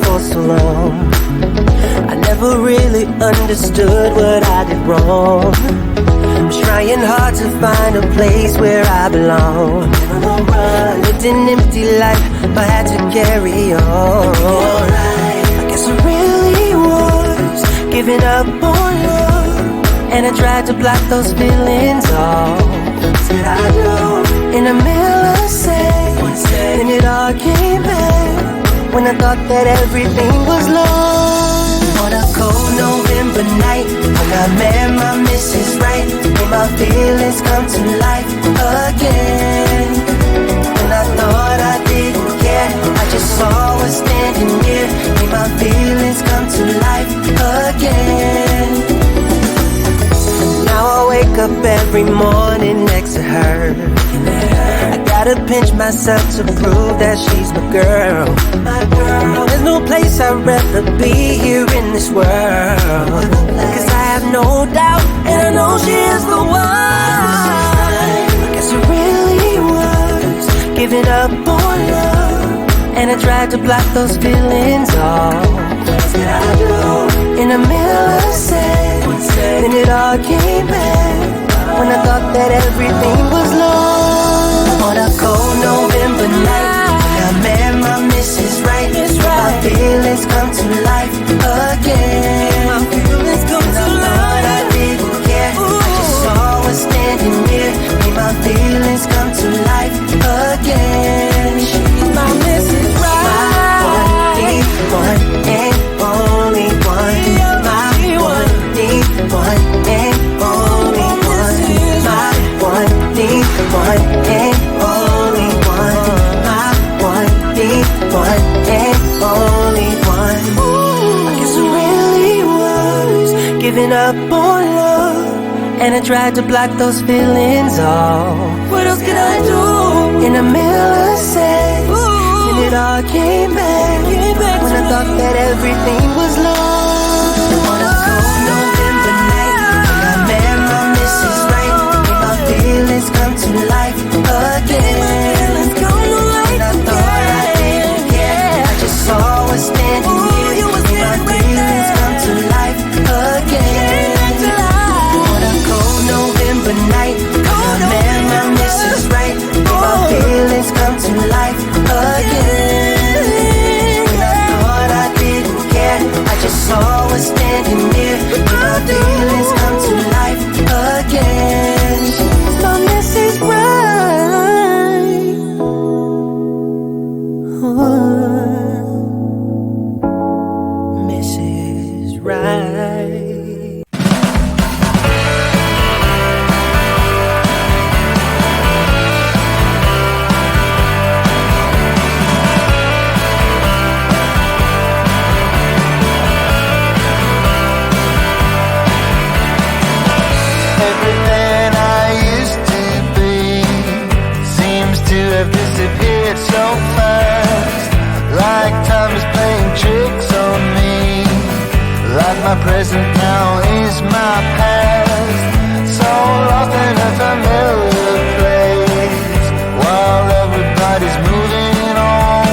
for so long. I never really understood what I did wrong. Was trying hard to find a place where I belong. I lived an empty life, but had to carry on. I guess I really was giving up on love, and I tried to block those feelings off. Said I do in the middle of the day, then it all came back when I thought that everything was lost. On a cold November night, when I met my Mrs. Right, made my feelings come to life again. When I thought I didn't care, I just saw her standing near, made my feelings come to life again. Now I wake up every morning next to her. I gotta pinch myself to prove that she's my girl. There's no place I'd rather be here in this world. Cause I have no doubt, and I know she is the one. I guess I really was giving up on love, and I tried to block those feelings off. What did I do? In the middle of the day, then it all came back when I thought that everything was lost. On a cold November night, when I met my Mrs. Right, my feelings come to life again. My feelings come to life. I didn't care, I just saw her standing near, made my feelings come to life again. She's my Mrs. Right, my one and only one. My one and only one. My one and only one. My one and only one. I guess I really was giving up on love, and I tried to block those feelings off. What else could I do? In the middle of the day, then it all came back when I thought that everything was lost. On a cold November night, when I met my Mrs. Right, made my feelings come to life again. And I thought I didn't care, I just saw her standing here, made my feelings come to life again. On a cold November night, when I met my Mrs. Right, made my feelings come to life again. And I thought I didn't care, I just saw her standing near, made my feelings come to life again. She's my Mrs. Right. Mrs. Right. Everything I used to be seems to have disappeared so fast. Like time is playing tricks on me. Like my present now is my past. So lost in a familiar place, while everybody's moving on.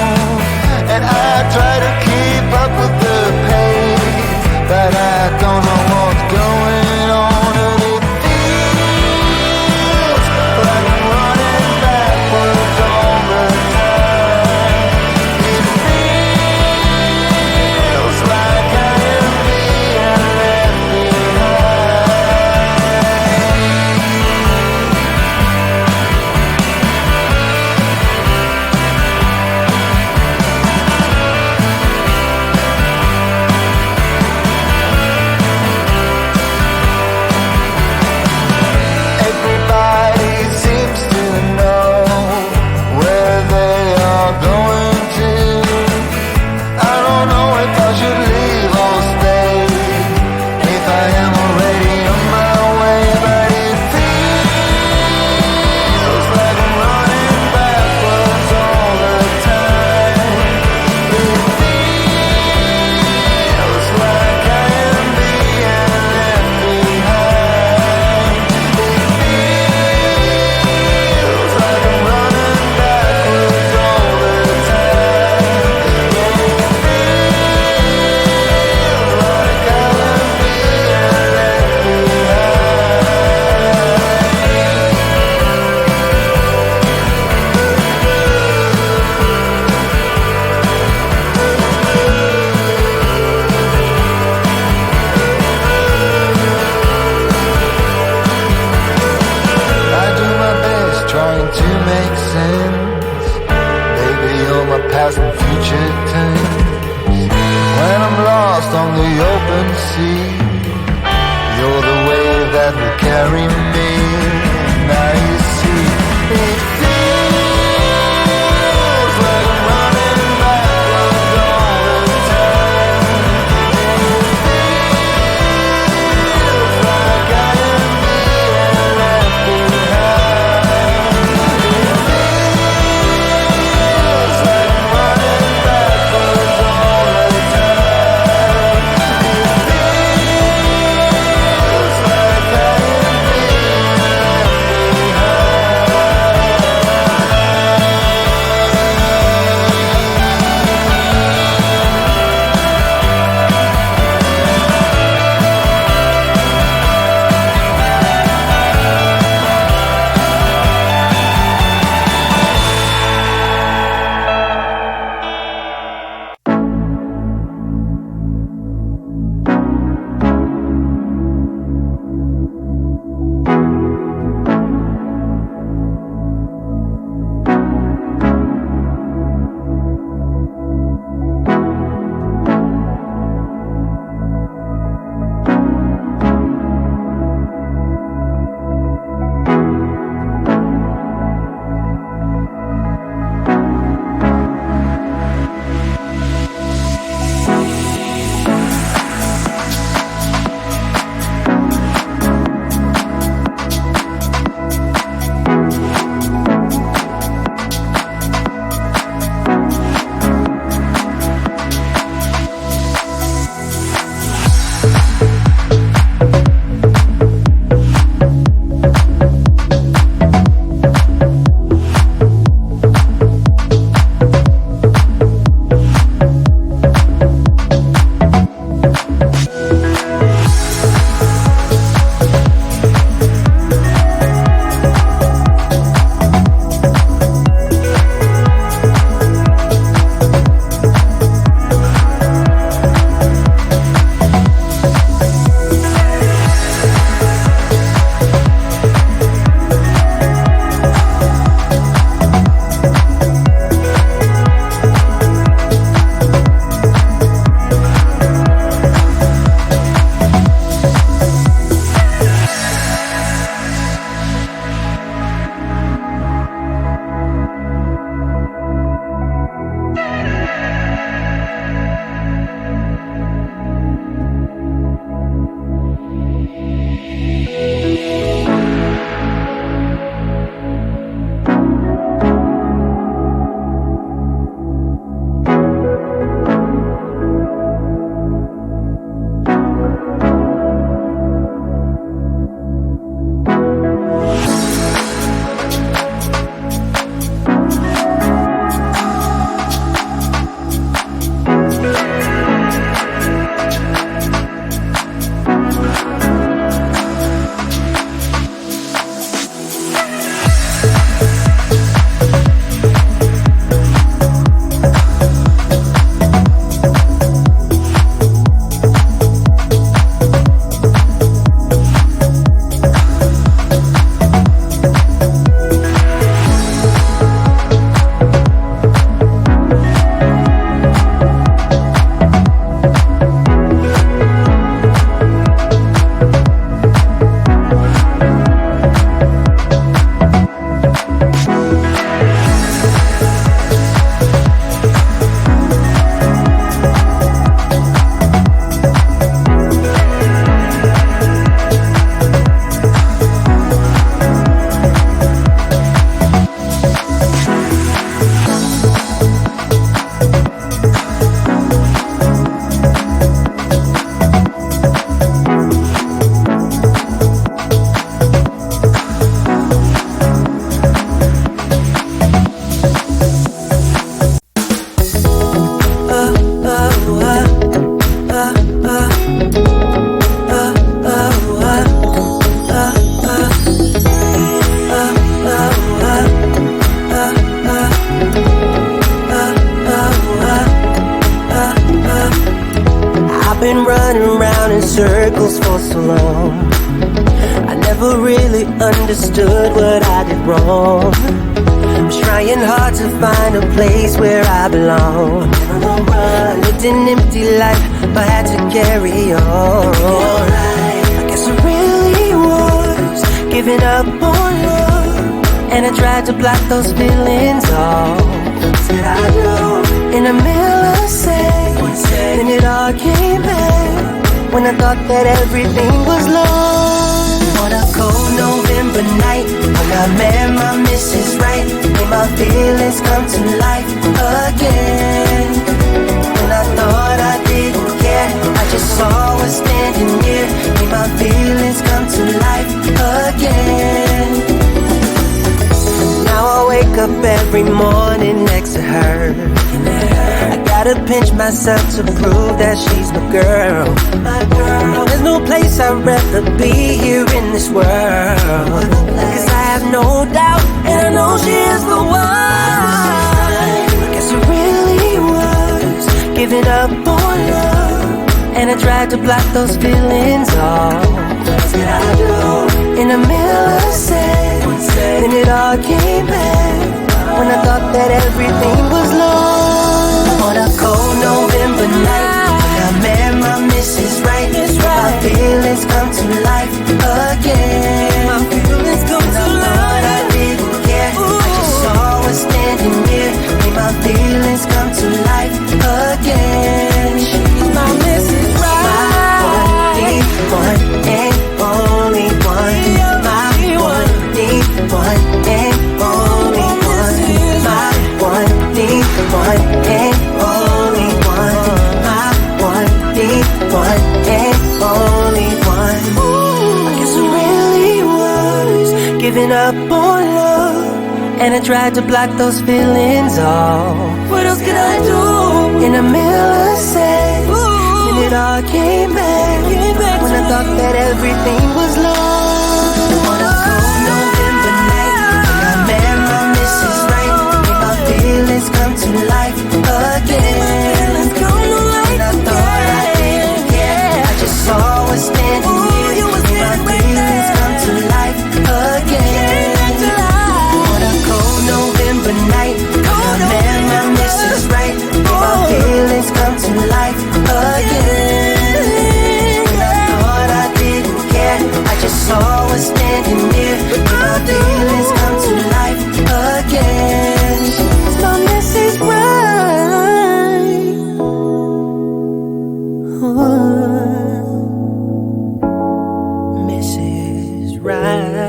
And I try to keep up with the pace, but I don't know what's going on. And it feels like I'm running backwards all the time. It feels like I am being led sea. You're the wave that will carry me. Now you see, it feels like I'm running backwards all the time. It feels like I am being left behind. It feels like I'm running backwards all the time. It feels like I am being left circles for so long. I never really understood what I did wrong. was trying hard to find a place where I belong. I lived an empty life, but had to carry on. I guess I really was giving up on love, and I tried to block those feelings off. Said I do in a millisecond, then it all came back when I thought that everything was lost. On a cold November night, when I met my Mrs. Right, made my feelings come to life again. When I thought I didn't care, I just saw her standing near, made my feelings come to life again. Now I wake up every morning next to her. I gotta pinch myself to prove that she's my girl. No, there's no place I'd rather be here in this world. Cause I have no doubt, and I know she is the one. I guess I really was giving up on love, and I tried to block those feelings off. Said I do in a millisecond, then it all came back when I thought that everything was lost. On a cold November night, when I met my Mrs. Right, my feelings come to life again. My feelings come to life. I didn't care, I just saw her standing near, made my feelings come to life again. She's my Mrs. Right, my one and only one. My one, the one and only one. My one, the one and only one. My one, the one and only one. I guess I really was giving up on love, and I tried to block those feelings off. What else could I do? In a millisecond, then it all came back when I thought that everything was lost. On a cold November night, when I met my Mrs. Right, made my feelings come to life again. When I thought I didn't care, I just saw her standing near, made my feelings come to life again. On a cold November night, when I met my Mrs. Right, made my feelings come to life again. When I thought I didn't care, I just saw her standing near, made my feelings come to life again. She's my Mrs. Right. Mrs. Right.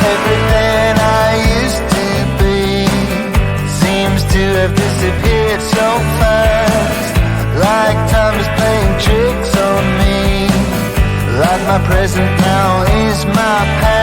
Everything I used to be seems to have disappeared so fast. Like time is playing tricks on me. Like my present now is my past.